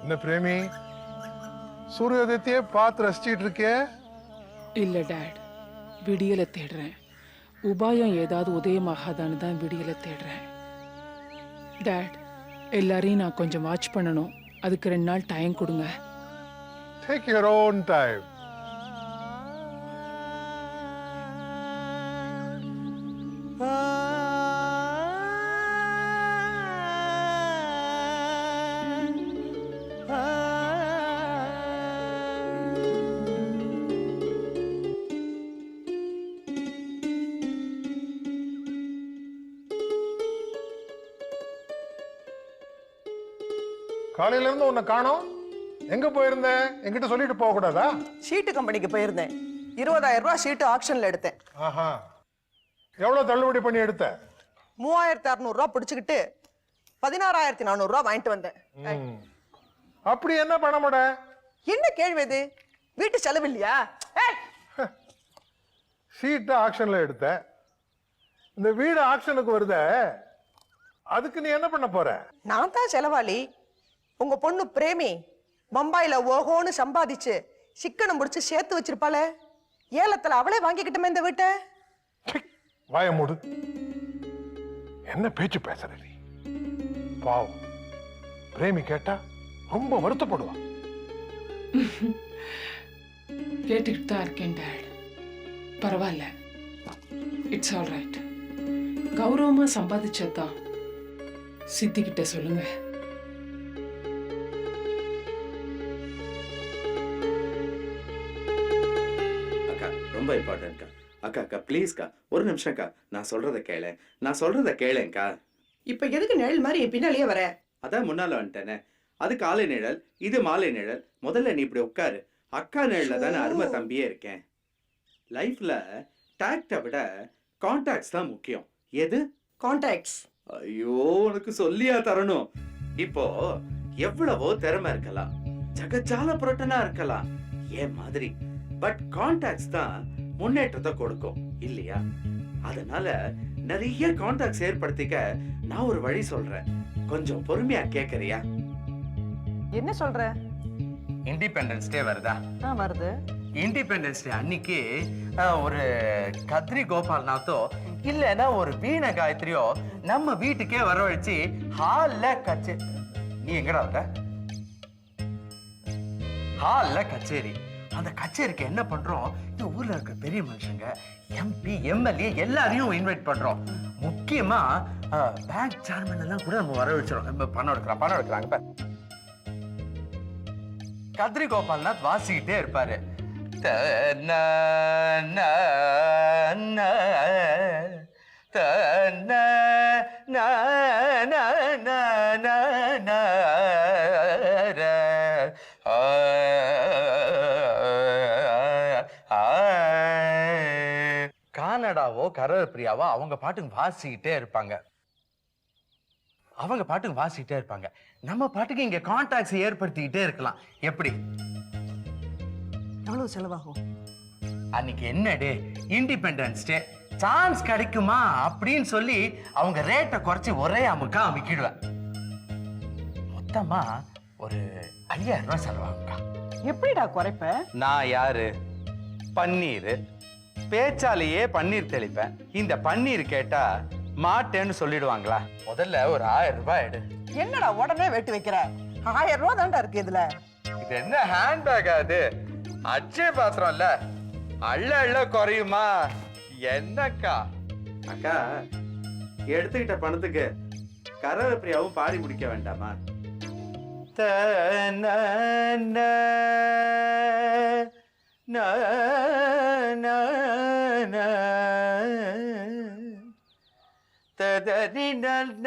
என்ன பிரேமி சூரியோதயத்தையே பார்த்து ரசிச்சிட்டு இருக்கே? இல்ல டாட், விடியலை தேடுறேன். உபாயம் ஏதாவது உதயமாகாதான்னு தான் விடியலை தேடுறேன். டாட், எல்லாரையும் நான் கொஞ்சம் வாட்ச் பண்ணணும். அதுக்கு 2 நாள் டைம் கொடுங்க. Take your own time. காலையில இருந்து உன்னை காணோம். எங்க போயிருந்த? என்கிட்ட சொல்லிட்டு போக கூடாதா? ஷீட்டு கம்பெனிக்கு போயிருந்தேன். 20,000 ரூபாய் ஷீட்டு ஆக்ஷன்ல எடுத்தேன். ஆஹா, எவ்வளவு தள்ளுபடி பண்ணி எடுத்த? 3600 ரூபாய் பிடிச்சுக்கிட்டு 16,400 ரூபாய் வாங்கிட்டு வந்தேன். அப்படி என்ன பண்ண மாட? என்ன கேள்வி இது? வீட்டு செலவு இல்லையா? ஷீட்டு ஆக்ஷன்ல எடுத்த, இந்த வீடு ஆக்ஷனுக்கு வருத, அதுக்கு நீ என்ன பண்ண போற? நான் தான் செலவாளி. உங்க பொண்ணு பிரேமி பம்பாயில ஓஹோன்னு சம்பாதிச்சு சிக்கனம் முடிச்சு சேர்த்து வச்சிருப்பாள. ஏலத்துல அவளே வாங்கிக்கிட்டுமே இந்த வீட்டை. வாய மூடு. என்ன பேச்சு பேசுற நீ? பாவம், பிரேமி கேட்டா ரொம்ப வருத்தப்படுவா. கேட்டுக்கிட்டு தான் இருக்கேன் டாட். பரவாயில்ல, இட்ஸ் ஆல் ரைட். கௌரவமா சம்பாதிச்சதான். சித்திக்கிட்ட சொல்லுங்க. ரொம்ப இம்பார்ட்டன்ட்க்கா. அக்கா அக்கா ப்ளீஸ்க்கா, ஒரு நிமிஷம்க்கா, நான் சொல்றத கேளேங்க்கா. இப்ப எதுக்கு நிழல் மாதிரி பின்னாலேயே வர? அதான் முன்னால வந்துட்டேனே. அது காலை நிழல், இது மாலை நிழல். முதல்ல நீ இப்படி உட்காரு. அக்கா நிழல்ல தானே அருமை தம்பியே இருக்கேன். லைஃப்ல டாக்டை விட கான்டாக்ட்ஸ் தான் முக்கியம். எது? கான்டாக்ட்ஸ். ஐயோ, உனக்கு சொல்லியா தரணும்? இப்போ எவ்வளவோ திறமை இருக்கலாம், ஜகஜால புரட்டனா இருக்கலாம் ஏன் மாதிரி, பட் கான்டாக்ட்ஸ் தான் முன்னேற்றத்தை கொடுக்கும் இல்லையா? அதனால நிறைய கான்டாக்ட்ஸ் ஏற்படுத்திக்க நான் ஒரு வழி சொல்றேன். கொஞ்சம் பொறுமையா கேக்குறியா? என்ன சொல்ற? இண்டிபெண்டன்ஸ் டே வருதா? வருது. இண்டிபெண்டன்ஸ் டே அன்னைக்கு ஒரு கத்ரி கோபால்நாத்தோ இல்லைன்னா ஒரு வீண காயத்ரியோ நம்ம வீட்டுக்கே வரவழைச்சு ஹால்ல நீ எங்கடா வர? ஹால்ல கச்சேரி. அந்த கச்சேரிக்கு என்ன பண்றோம்? இந்த ஊர்ல இருக்க பெரிய மனுஷங்க, எம்பி, எம்எல்ஏ எல்லாரையும் இன்வைட் பண்றோம். முக்கியமா பேங்க் சேர்மன் எல்லாம் கூட நம்ம வரவழைச்சிடும். பணம் எடுக்கிறாங்க. கத்ரி கோபால்நாத் வாசிக்கிட்டே இருப்பாரு. கானடாவோ கரப்பிரியாவோ அவங்க பாட்டுக்கு வாசிக்கிட்டே இருப்பாங்க. நம்ம பாட்டுக்கு இங்க கான்டாக்ட்ஸ் ஏற்படுத்திக்கிட்டே இருக்கலாம். எப்படி? எவ்வளவு செலவாகும்? அன்னைக்கு என்ன டே? Independence day. சான்ஸ் கிடைக்குமா அப்படின்னு சொல்லி அவங்க ரேட்டை குறைச்சி ஒரே அமுக்கா அமுக்கிடுவேன். மொத்தமா ஒரு 5000 ரூபாய் செலவாகும்க்கா. எப்படிடா குறைப்ப? நான் யாரு? பன்னீர். பேச்சாலேயே பன்னீர் தெளிப்பேன். இந்த பன்னீர் கேட்டா மாட்டேன்னு சொல்லிடுவாங்களா? முதல்ல ஒரு 1000 ரூபாய் எடு. என்னடா உடனே வெட்டி வைக்கிற? 1000 ரூபாய் தான்டா இருக்கு இதுல. இது என்ன ஹேண்ட்பேக்? அது அச்சய பாத்திரம் இல்ல. அள்ள குறையுமா என்னக்கா? அக்கா, எடுத்துக்கிட்ட பணத்துக்கு கரப்பிரியாவும் பாடி முடிக்க வேண்டாமா? ததரி நல்ன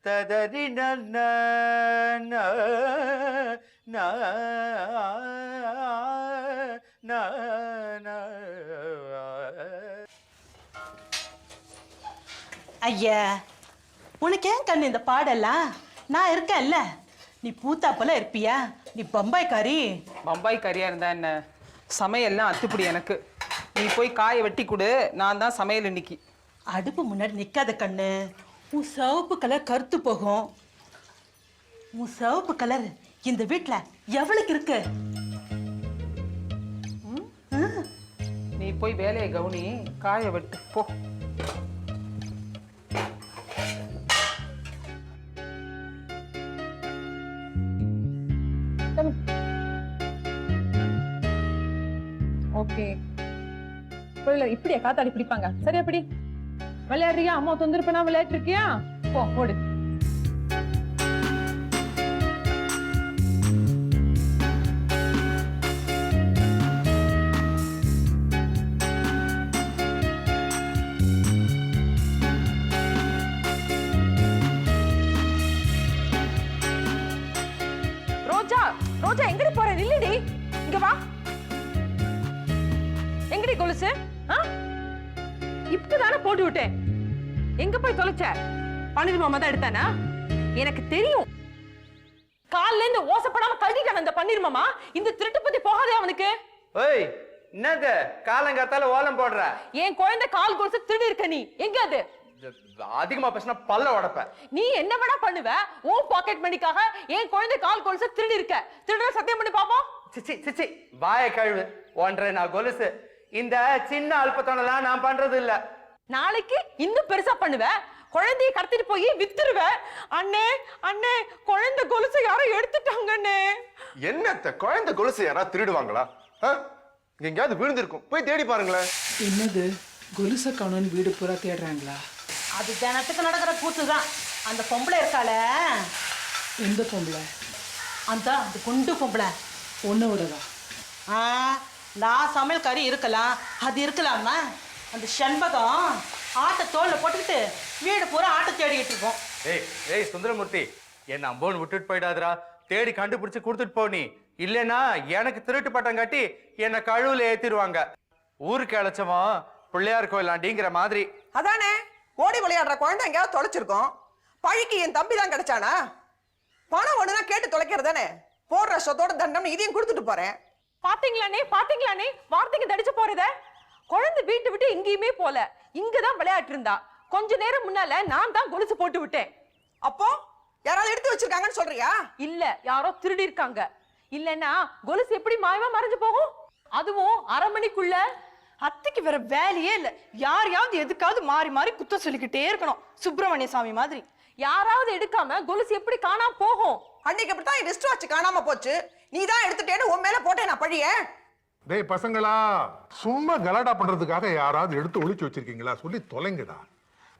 த ததரி நல்ன நா நா நா. ஐயா உனக்கு ஏன் கண்ணு இந்த பாடெல்லாம்? நான் இருக்கேன்ல. நீ பூத்தா போல இருப்பியா? நீ பம்பாய்க்காரி. பம்பாய் கறியா இருந்தா என்ன, சமையல்லாம் அத்துப்படி எனக்கு. நீ போய் காயை வெட்டி கொடு, நான் தான் சமையல் இன்னைக்கு. அடுப்பு முன்னாடி நிக்காத கண்ணு. உன் சிவப்பு கலர் கருத்து போகும். உன் சிவப்பு கலர் இந்த வீட்டுல எவ்வளவுக்கு இருக்கு? நீ போய் வேலையை கவனி, காயை வெட்டு போ. ஓகே, இப்படியா காத்தாடி பிடிப்பாங்க? சரி, அப்படி விளையாடுறியா? அம்மா தொந்திருப்பா விளையாட்டு இருக்கியா? போ, ஓடு. ரோஜா, ரோஜா எங்கடி போற? நில்லுடி, இங்க வா. எங்கடி கொலுசு? இப்பதானே போட்டு விட்டேன். எங்க போய் தொலைச்ச? பன்னீர் மாமா தான் எடுத்தானா? எனக்கு தெரியும். கால்ல இருந்து ஓசப்படாம கழுகிட்டான் அந்த பன்னீர் மாமா. இந்த திருட்டு பத்தி போகாதே அவனுக்கு. ஓய், என்னது காலங்காத்தால ஓலம் போடுற? என் குழந்தை கால் கொலுசு திருடி இருக்க. நீ எங்க அது? அதிகமா பேசினா பல்ல உடைப்ப. நீ என்ன வேணா பண்ணுவ. உன் பாக்கெட் மணிக்காக என் குழந்தை கால் கொலுசு திருடி இருக்க. திருடுற சத்தியம் பண்ணி பாப்போம். சிச்சி சிச்சி, வாய கழுவு. ஒன்றரை நான் கொலுசு. இந்த சின்ன அல்பத்தனெல்லாம் நான் பண்றது இல்ல. நாளைக்கு இன்னும் பெருசா பண்ணுவ. குழந்தைய கடத்திட்டு போய் வித்துருவ. அண்ணே அண்ணே, குழந்தை கொலுசை யாரோ எடுத்துட்டாங்க அண்ணே. என்னத்த குழந்தை கொலுசு யாராவது திருடுவாங்களா? எங்கேயாவது விழுந்திருக்கும், போய் தேடி பாருங்களேன். என்னது, கொலுசை காணோன்னு வீடு பூரா தேடுறாங்களா? அது தினத்துக்கு நடக்கிற கூத்து தான். அந்த பொம்பளை இருக்காள. எந்த பொம்பளை? அந்த குண்டு பொம்பளை. ஒன்னோடவா? நான் சமையல் கறி இருக்கலாம், அது இருக்கலாமா? அந்த செண்பகம் ஆட்டை தோல்ல போட்டுக்கிட்டு வீடு பூரா ஆட்டை தேடிக்கிட்டு இருக்கோம். ஏய் சுந்தரமூர்த்தி, என்ன அம்போன்னு விட்டுட்டு போயிடாதரா. தேடி கண்டுபிடிச்சு கொடுத்துட்டு போ. நீ இல்லைன்னா எனக்கு திருட்டு பட்டம் கட்டி என்ன கழுவுல ஏத்திடுவாங்க. ஊருக்கு அழைச்சவன் பிள்ளையார் கோயிலாண்டிங்கிற மாதிரி. அதானே, ஓடி விளையாடுற குழந்தை எங்கேயாவது தொலைச்சிருக்கோம். பழிக்கு என் தம்பி தான் கிடைச்சானா? பணம் ஒண்ணுனா கேட்டு தொலைக்கிறதானே. போடுற சொத்தோட தண்டம் இதையும் கொடுத்துட்டு போறேன். பாத்தீங்களானே பாத்தீங்களானே, வார்த்தைக்கு தடிச்சு போறத. குழந்தை வீட்டு விட்டு எங்கேயுமே போல, இங்கதான் விளையாட்டு இருந்தா. கொஞ்ச நேரம் முன்னால நான் தான் கொலுசு போட்டு விட்டேன். அப்போ யாராவது எடுத்து வச்சிருக்காங்கன்னு சொல்றியா? இல்ல, யாரோ திருடி இருக்காங்க. இல்லன்னா கொலுசு எப்படி மாயமா மறைஞ்சு போகும்? அதுவும் அரை மணிக்குள்ள. அத்தைக்கு வேற வேலையே இல்ல. யாரையாவது எதுக்காவது மாறி மாறி குத்த சொல்லிக்கிட்டே இருக்கணும், சுப்பிரமணிய சாமி மாதிரி. யாராவது எடுக்காம கொலுசு எப்படி காணாம போகும்? அன்னைக்கு அப்படித்தான் என் ரிஸ்ட் வாட்ச் காணாம போச்சு. நீ தான் எடுத்துட்டேன்னு உன் மேல போட்டேன் நான் பழிய. டேய் பசங்களா, சும்மா கலாட்டா பண்றதுக்காக யாராவது எடுத்து ஒளிச்சு வச்சிருக்கீங்களா? சொல்லி தொலைங்கடா.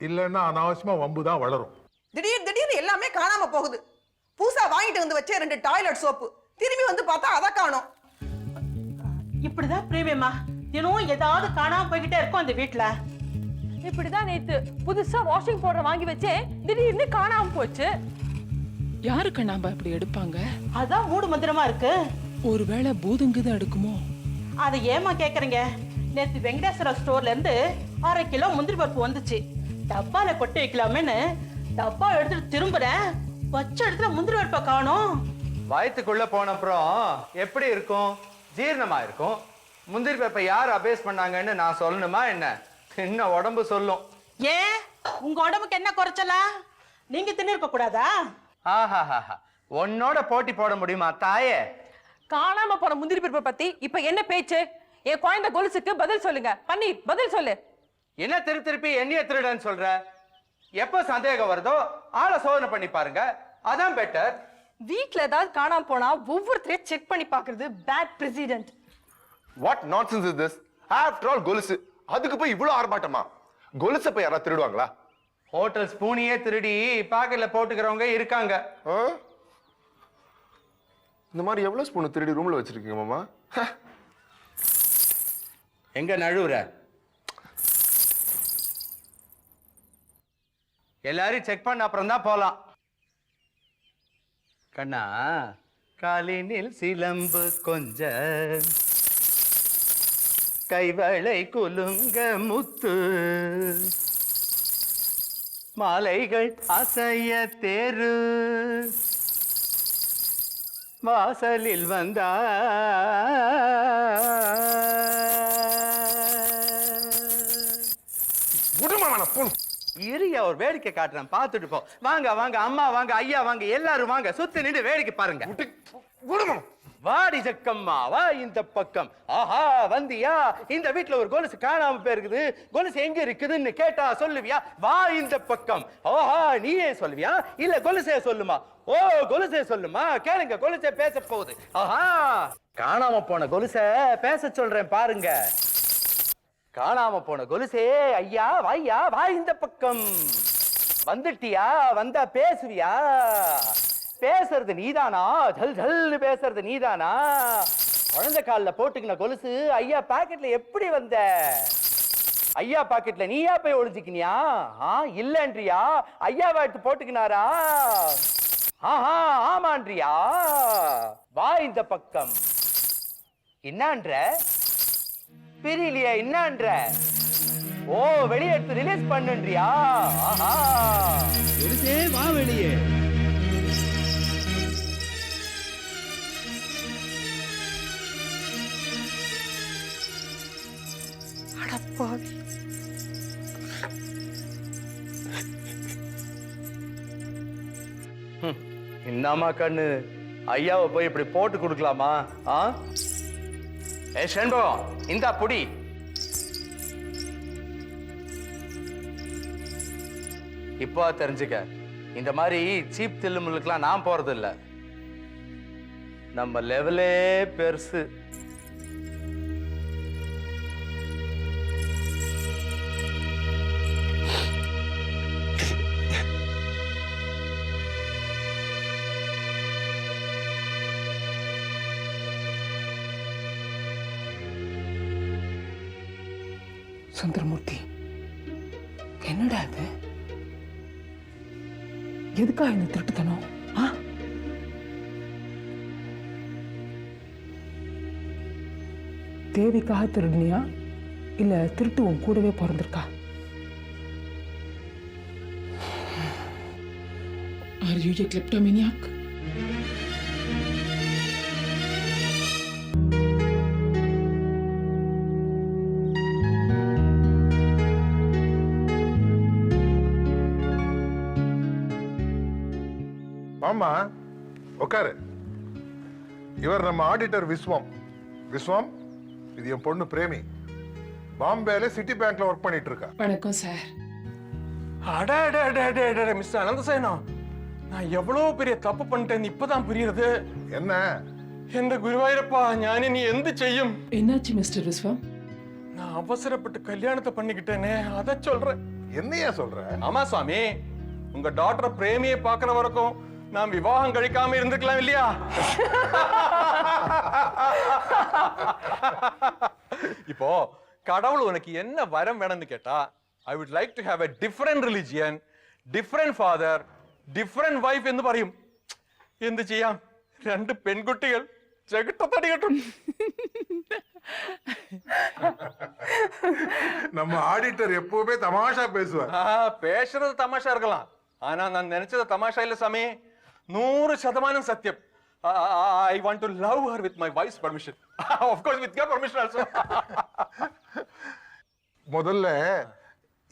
இல்லைன்னா அனாவசியமா வம்பு தான் வளரும். திடீர்னு எல்லாமே காணாம போகுது. புதுசா வாங்கிட்டு வந்து வச்சே 2 டாய்லெட் சோப்பு, திரும்பி வந்து பார்த்தா அத காணோம். இப்படிதான் பிரேமியம்மா, தினம் ஏதாவது காணாம போய்கிட்டே இருக்கும் அந்த வீட்டுல. இப்படிதான் நேத்து புதுசா வாஷிங் பவுடர் வாங்கி வச்சேன், திடீர்னு காணாம போச்சு. யாருக்கு நாம அப்படி எடுப்பாங்க? அதான் மூடு மந்திரமா இருக்கு. ஒருவேளை பூதங்குதான் எடுக்குமோ? அதை ஏமா கேக்குறீங்க? நேத்து வெங்கடேஸ்வர ஸ்டோர்ல இருந்து 1/2 கிலோ முந்திரி பருப்பு வந்துச்சு. டப்பால கொட்டி வைக்கலாமேன்னு டப்பா எடுத்துட்டு திரும்புறேன், வச்ச இடத்துல முந்திரி பருப்பை காணோம். வயிற்றுக்குள்ள போன அப்புறம் எப்படி இருக்கும்? ஜீரணமா இருக்கும். முந்திரி பருப்பை யார் அபேஸ் பண்ணாங்கன்னு நான் சொல்லணுமா என்ன? என்ன உடம்பு சொல்லும். ஏன் உங்க உடம்புக்கு என்ன குறைச்சலா? நீங்க தின்னிருக்க கூடாதா? ஆஹாஹாஹா, உன்னோட போட்டி போட முடியுமா தாயே? காணாம போன முந்திரி பருப்பை பத்தி இப்ப என்ன பேச்சு? என் குழந்தை கொலுசுக்கு பதில் சொல்லுங்க. பன்னீர், பதில் சொல்லு. என்ன திருப்பி என்னைய திருடன்னு சொல்ற? எப்ப சந்தேகம் வருதோ ஆளை சோதனை பண்ணி பாருங்க, அதான் பெட்டர். வீட்ல ஏதாவது காணாம போனா ஒவ்வொருத்தரையும் செக் பண்ணி பாக்குறது bad president. What nonsense is this? After all கொலுசு, அதுக்கு போய் இவ்வளவு ஆர்ப்பாட்டமா? கொலுசை போய் யாராவது திருடுவாங்களா? ஹோட்டல் ஸ்பூனியே திருடி பாக்கெட்ல போட்டுக்கிறவங்க இருக்காங்க. இந்த மாதிரி எவ்வளவு ஸ்பூன் திருடி ரூம்ல வச்சிருக்கீங்க மாமா? எங்க நழுவுற? எல்லாரையும் செக் பண்ண அப்புறம் தான் போலாம். கண்ணா காலினில் சிலம்பு கொஞ்ச கைவளை குலுங்க முத்து மாலைகள் அசைய தேரு வாசலில் வந்தா இரியா ஒரு வேடிக்கை காட்டுறேன் பார்த்துட்டு போ. வாங்க வாங்க அம்மா வாங்க ஐயா வாங்க எல்லாரும் வாங்க சுத்தி நின்று வேடிக்கை பாருங்க. வாடி ஜக்கம்மா வா இந்த பக்கம். ஆஹா வந்தியா? இந்த வீட்டுல ஒரு கொலுசு காணாம போயிருக்குது. கொலுசு எங்க இருக்குதுன்னு கேட்டா சொல்லுவியா? வா இந்த பக்கம். ஆஹா நீயே சொல்லுவியா இல்ல கொலுசே சொல்லுமா? ஓ கொலுசே சொல்லுமா? கேளுங்க கொலுசே பேச போகுது. ஆஹா காணாம போன கொலுசை பேச சொல்றேன் பாருங்க. காணாம போன கொலுசே ஐயா வாய்யா வா இந்த பக்கம். வந்துட்டியா? வந்தா பேசுவியா? பேசுறது நீதானா? ஜல் ஜல்னு பேசுறது நீதானா? குழந்தை கால்ல போட்டுக்கின கொலுசு ஐயா பாக்கெட்ல எப்படி வந்த? ஐயா பாக்கெட்ல நீயா போய் ஒளிஞ்சுக்கினியா? இல்லன்றியா? ஐயாவை எடுத்து போட்டுக்கினாரா? ஆஹா ஆமான்றியா? வா இந்த பக்கம். என்னன்ற? பிரியலையா? என்னன்ற? ஓ வெளியே எடுத்து ரிலீஸ் பண்ணுன்றியா? ஆஹா கொலுசே வா வெளியே. அடப்பாவி. என்னம்மா கண்ணு ஐயாவை போய் இப்படி போட்டு கொடுக்கலாமா? ஏ செண்பகம் இந்தா புடி. இப்போ தெரிஞ்சுக்க, இந்த மாதிரி சீப் தில்லுமுள்ளுக்கெல்லாம் நான் போறது இல்ல. நம்ம லெவலே பெருசு. சுந்தரமூர்த்தி, என்னடா இது? எதுக்கா இந்த திருட்டுத்தனம்? தேவிக்காக திருடுனியா இல்ல திருட்டு உன் கூடவே பிறந்திருக்கா? Are you a kleptomaniac? ஆமா உட்காரு. இவர் நம்ம ஆடிட்டர் விஸ்வம். விஸ்வம், இது என் பொண்ணு பிரேமி. பாம்பேல சிட்டி பேங்க்ல ஒர்க் பண்ணிட்டு இருக்கா. வணக்கம் சார். மிஸ்டர் அனந்தசேனம், நான் எவ்வளவு பெரிய தப்பு பண்ணிட்டேன்னு இப்பதான் புரியுது. என்ன? எந்த குருவாயிரப்பா ஞானி நீ எந்த செய்யும்? என்னாச்சு மிஸ்டர் விஸ்வம்? நான் அவசரப்பட்டு கல்யாணத்தை பண்ணிக்கிட்டேனே அத சொல்றேன். என்னையா சொல்ற? ஆமா சுவாமி, உங்க டாக்டர் பிரேமியை பாக்குற வரைக்கும் நான் விவாகம் கழிக்காம இருந்துக்கலாம் இல்லையா? இப்போ கடவுள் உனக்கு என்ன வரம் வேணும்னு கேட்டா, I would like to have a different religion, different father, different wife എന്ന് പറയും. എന്ത് ചെയ്യാം? രണ്ട് പെൺകുട്ടികൾ ചെകിട്ടത്തടി കെട്ടും. நம்ம ஆடிட்டர் எப்பவுமே தமாஷா பேசுவார். பேசுறது தமாஷா இருக்கலாம், ஆனா நான் நினைச்சது தமாஷா இல்ல சாமி. 100% சத்தியம். I want to love her with my wife's permission. Of course with your permission also. முதல்ல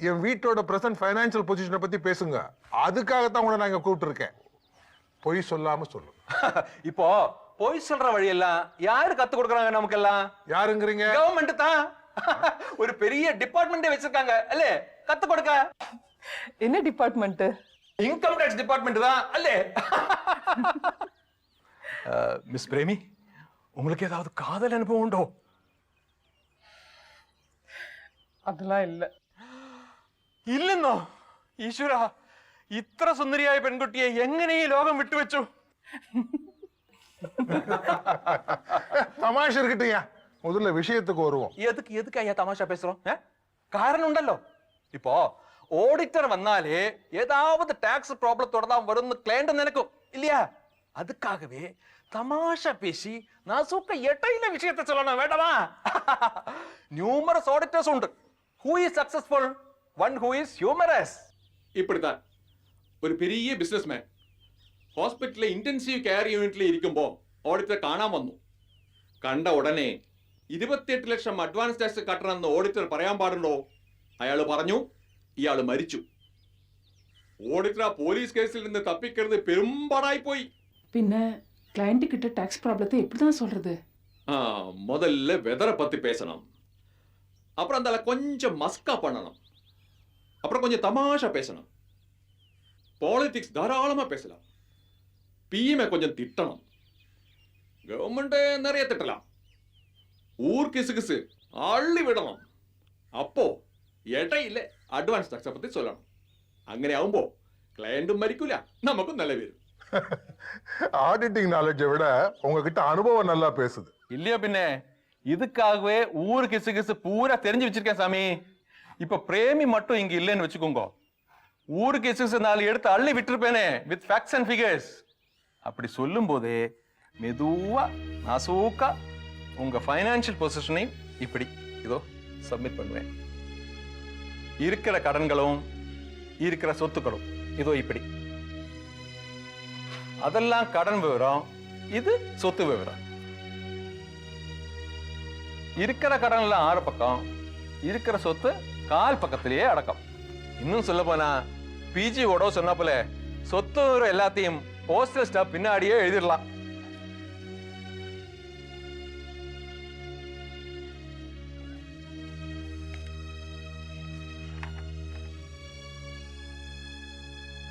என் வீட்டோட பிரசன்ட் ஃபைனான்சியல் பொசிஷனை பத்தி பேசுங்க. அதுக்காகத்தான் உங்களை நான் இங்க கூப்பிட்டுருக்கேன். பொய் சொல்லாம சொல்லு. இப்போ பொய் சொல்ற வழியெல்லாம் யாரு கத்து கொடுக்கறாங்க நமக்கெல்லாம்? யாருங்கிறீங்க? கவர்மெண்ட் தான். ஒரு பெரிய டிபார்ட்மெண்டே வச்சிருக்காங்க அல்ல கத்து கொடுக்க. என்ன டிபார்ட்மெண்ட்? இன்கம் டாக்ஸ் டிபார்ட்மெண்ட் தான் அல்ல. மிஸ் பிரேமி, உங்களுக்கு ஏதாவது காதல் அனுபவம் உண்டோ? அதெல்லாம் இல்ல. ഇല്ലെന്നോ? ഈശ്വര, ഇത്ര സുന്ദരിയായ പെൺകുട്ടിയെ എങ്ങനെ ഈ ലോകം വിട്ടുവെച്ചു? தமாஷ் இருக்கட்டையா, முதல்ல விஷயத்துக்கு வருவோம். எதுக்கு ஐயா தமாஷா பேசுறோம்? காரணம் உண்டല്ലോ. இப்போ ഓഡിറ്റർ വന്നാലേ ஏதாவது டாக்ஸ் ப்ராப்ளத்தோட தான் வரும்னு கிளையண்ட் நினைக்கும் இல்லையா? அதுக்காகவே தமாஷா பேசி நான் சூக்க எட்டையில விஷயத்தை சொல்லணும் வேண்டாமா? நியூமரஸ் ஆடிட்டர்ஸ் உண்டு. Who is successful? One who is humorous. இப்படித்தான் ஒரு பெரிய பிசினஸ்மேன் ഹോസ്പിറ്റലിലെ ഇന്റൻസീവ് കെയർ യൂണിറ്റിൽ ഇരിക്കുമ്പോൾ ഓഡിറ്റർ കാണാൻ വന്നു. കണ്ട ഉടനെ 28 ലക്ഷം അഡ്വാൻസ് ടാക്സ് കട്ടണമെന്ന് ഓഡിറ്റർ പറയാൻ പാടുണ്ടോ? അയാൾ പറഞ്ഞു, ഇയാൾ മരിച്ചു. ഓഡിറ്റർ ആ പോലീസ് കേസിൽ നിന്ന് തപ്പിക്കരുത് പെരുമ്പാടായി പോയി. பின்ன கிளையண்ட் கிட்ட டாக்ஸ் ப்ராப்ளத்தை எப்படி தான் சொல்றது? முதல்ல வெதரை பத்தி பேசணும், அப்புறம் அந்த கொஞ்சம் மஸ்கா பண்ணணும், அப்புறம் கொஞ்சம் தமாஷா பேசணும், பாலிடிக்ஸ் தாராளமா பேசலாம், பிஎம்ஐ கொஞ்சம் திட்டணும், கவர்மெண்ட் நிறைய திட்டலாம், ஊர் கிசு கிசு அள்ளி விடணும். அப்போ இடையில அட்வான்ஸ் டாக்ஸை பத்தி சொல்லணும். അങ്ങനെ ആവുമ്പോ ക്ലയന്റും മരിക്കൂല, നമുക്കും നല്ല പേര്. ஆடிட்டிங் நாலேஜை விட உங்ககிட்ட அனுபவம் நல்லா பேசுது. இல்லையா பின்ன, இதுக்காகவே ஊர் கிசு கிசு பூரா தெரிஞ்சு வச்சிருக்கேன் சாமி. இப்ப பிரேமி மட்டும் இங்க இல்லைன்னு வச்சுக்கோங்க, ஊரு கிசு கிசு 4 எடுத்து அள்ளி விட்டுருப்பேனே வித் ஃபேக்ட்ஸ் அண்ட் ஃபிகர்ஸ். அப்படி சொல்லும் போதே மெதுவா நாசூக்கா உங்க ஃபைனான்சியல் பொசிஷனை இப்படி இதோ சப்மிட் பண்ணுவேன். இருக்கிற கடன்களும் இருக்கிற சொத்துக்களும் இதோ இப்படி. அதெல்லாம் கடன் விவரம், இது சொத்து விவரம். இருக்கிற கடன் எல்லாம் 6 பக்கம், இருக்கிற சொத்து 4 பக்கத்திலேயே அடக்கம். இன்னும் சொல்ல போனா பிஜி ஓட சொன்ன போல சொத்து விவரம் எல்லாத்தையும் போஸ்டல் ஸ்டாப் பின்னாடியே எழுதிடலாம்.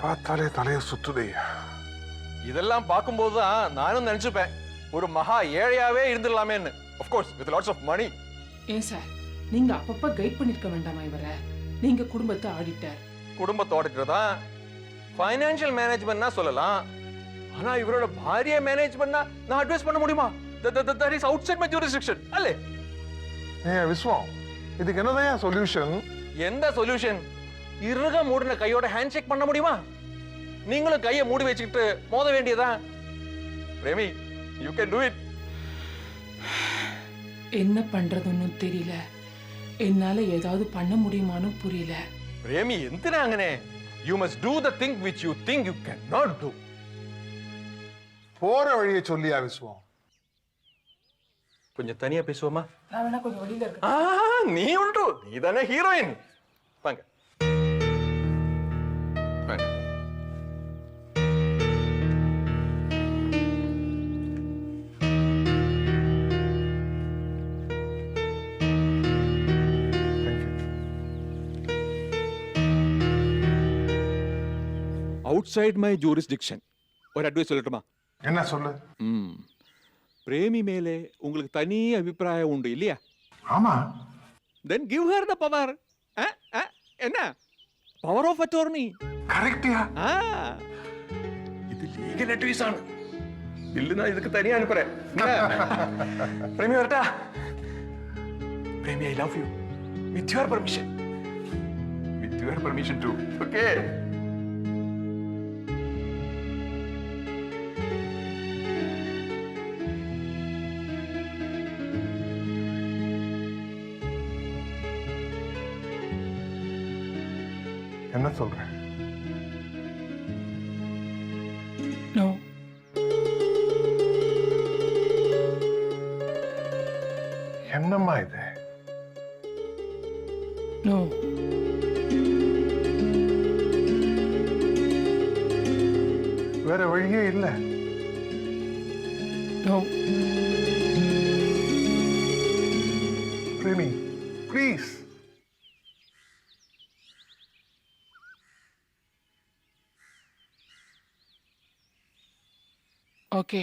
பார்த்தாலே தலையை சுத்துதே. இதெல்லாம் பார்க்கும்போது தான் நானும் நினைச்சுப்பேன், ஒரு மகா ஏழையாவே இருந்துடலாமேன்னு. Of course, with lots of money. ஏன் சார், நீங்க அப்பப்ப கைட் பண்ணிருக்க வேண்டாமா இவரை? நீங்க குடும்பத்தை ஆடிட்டர். குடும்பத்தை ஆடிட்டர் தான் ஃபைனான்சியல் மேனேஜ்மெண்ட்னா சொல்லலாம். ஆனா இவரோட பாரிய மேனேஜ் பண்ணா நான் அட்வைஸ் பண்ண முடியுமா? That is outside my jurisdiction. அல்லே ஏன் விஸ்வம், இதுக்கு என்னதான் சொல்யூஷன்? எந்த சொல்யூஷன்? இறுக மூடின கையோட ஹேண்ட் ஷேக் பண்ண முடியுமா? நீங்களும் கையை மூடி வச்சுக்கிட்டு மோத வேண்டியதா? Premi, you can do it. என்ன பண்றதுன்னு தெரியல, என்னால ஏதாவது பண்ண முடியுமான்னு புரியல. பிரேமி எந்திராங்கனே, you must do the thing which you think you can not do. போற வழியை சொல்லியா விஸ்வம்? கொஞ்சம் தனியா பேசுவோமா? நான் வேணா கொஞ்சம் வெளியில இருக்கேன். நீ உண்டு, நீ தானே ஹீரோயின். வாங்க வாங்க. அவுட்சைட் மை ஜூரிஸ்டிக்ஷன் ஒரு அட்வைஸ் சொல்லட்டுமா? என்ன சொல்லு. பிரேமி மேலே உங்களுக்கு தனி அபிப்பிராயம் உண்டு இல்லையா? ஆமா. தென் கிவ் ஹர் த பவர். என்ன பவர் ஆஃப் அட்டார்னி. கரெக்டியா? இது லீகல் அட்வைஸ் ആണ്. பில்லு நான் இதுக்கு தனியா அனுப்புறேன். பிரேமி வரட்டா? Premi, I love you. With your permission. With your permission too. Okay. என்ன சொல்ற? நோ. என்னம்மா இது? நோ. வேற வழியே இல்ல. நோ. பிரேமி, ப்ளீஸ். ஓகே.